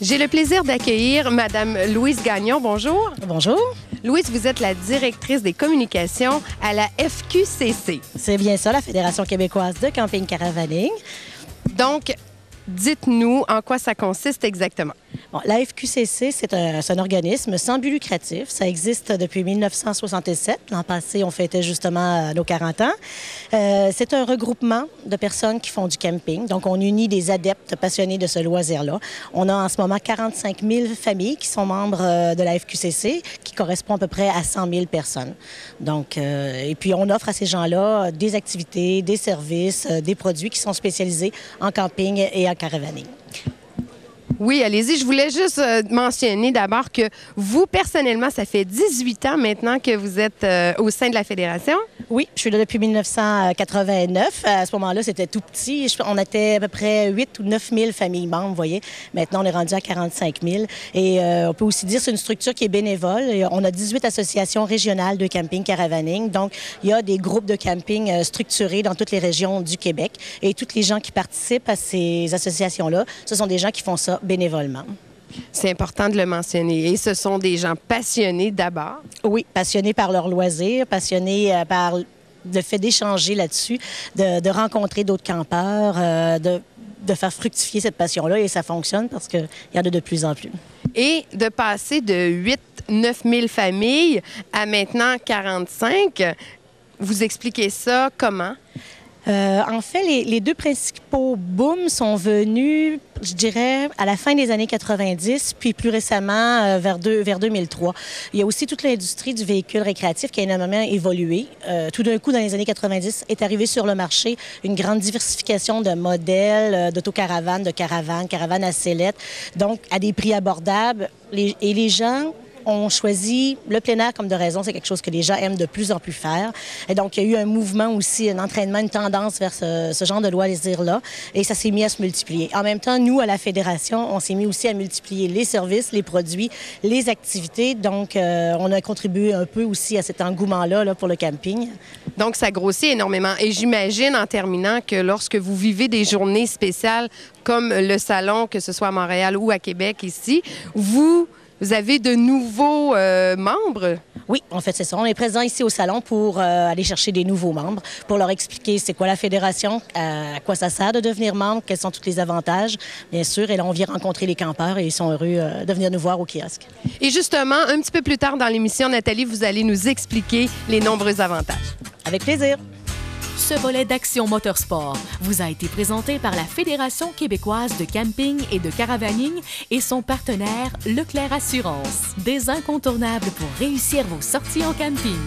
J'ai le plaisir d'accueillir Madame Louise Gagnon. Bonjour. Bonjour. Louise, vous êtes la directrice des communications à la FQCC. C'est bien ça, la Fédération québécoise de camping caravaning. Donc, dites-nous en quoi ça consiste exactement. Bon, la FQCC, c'est un organisme sans but lucratif. Ça existe depuis 1967. L'an passé, on fêtait justement nos 40 ans. C'est un regroupement de personnes qui font du camping. Donc, on unit des adeptes passionnés de ce loisir-là. On a en ce moment 45 000 familles qui sont membres de la FQCC, qui correspond à peu près à 100 000 personnes. Donc, et puis, on offre à ces gens-là des activités, des services, des produits qui sont spécialisés en camping et en caravaning. Oui, allez-y. Je voulais juste mentionner d'abord que vous, personnellement, ça fait 18 ans maintenant que vous êtes au sein de la Fédération. Oui, je suis là depuis 1989. À ce moment-là, c'était tout petit. On était à peu près 8 ou 9 000 familles membres, vous voyez. Maintenant, on est rendu à 45 000. Et on peut aussi dire que c'est une structure qui est bénévole. Et on a 18 associations régionales de camping caravaning. Donc, il y a des groupes de camping structurés dans toutes les régions du Québec. Et tous les gens qui participent à ces associations-là, ce sont des gens qui font ça bénévolement. C'est important de le mentionner. Et ce sont des gens passionnés d'abord. Oui, passionnés par leur loisir, passionnés par le fait d'échanger là-dessus, de rencontrer d'autres campeurs, de faire fructifier cette passion-là. Et ça fonctionne parce qu'il y en a de plus en plus. Et de passer de 8-9 000 familles à maintenant 45, vous expliquez ça comment? En fait, les deux principaux booms sont venus, je dirais, à la fin des années 90, puis plus récemment vers 2003. Il y a aussi toute l'industrie du véhicule récréatif qui a énormément évolué. Tout d'un coup, dans les années 90, est arrivée sur le marché une grande diversification de modèles, d'autocaravanes, de caravanes à sellette, donc à des prix abordables. Et les gens ont choisi le plein air comme de raison. C'est quelque chose que les gens aiment de plus en plus faire. Et donc, il y a eu un mouvement aussi, un entraînement, une tendance vers ce genre de loisir-là. Et ça s'est mis à se multiplier. En même temps, nous, à la Fédération, on s'est mis aussi à multiplier les services, les produits, les activités. Donc, on a contribué un peu aussi à cet engouement-là pour le camping. Donc, ça grossit énormément. Et j'imagine, en terminant, que lorsque vous vivez des journées spéciales comme le salon, que ce soit à Montréal ou à Québec ici, vous avez de nouveaux membres? Oui, en fait, c'est ça. On est présent ici au salon pour aller chercher des nouveaux membres, pour leur expliquer c'est quoi la Fédération, à quoi ça sert de devenir membre, quels sont tous les avantages, bien sûr. Et là, on vient rencontrer les campeurs et ils sont heureux de venir nous voir au kiosque. Et justement, un petit peu plus tard dans l'émission, Nathalie, vous allez nous expliquer les nombreux avantages. Avec plaisir. Ce volet d'Action Motorsport vous a été présenté par la Fédération québécoise de camping et de caravaning et son partenaire Leclerc Assurance. Des incontournables pour réussir vos sorties en camping.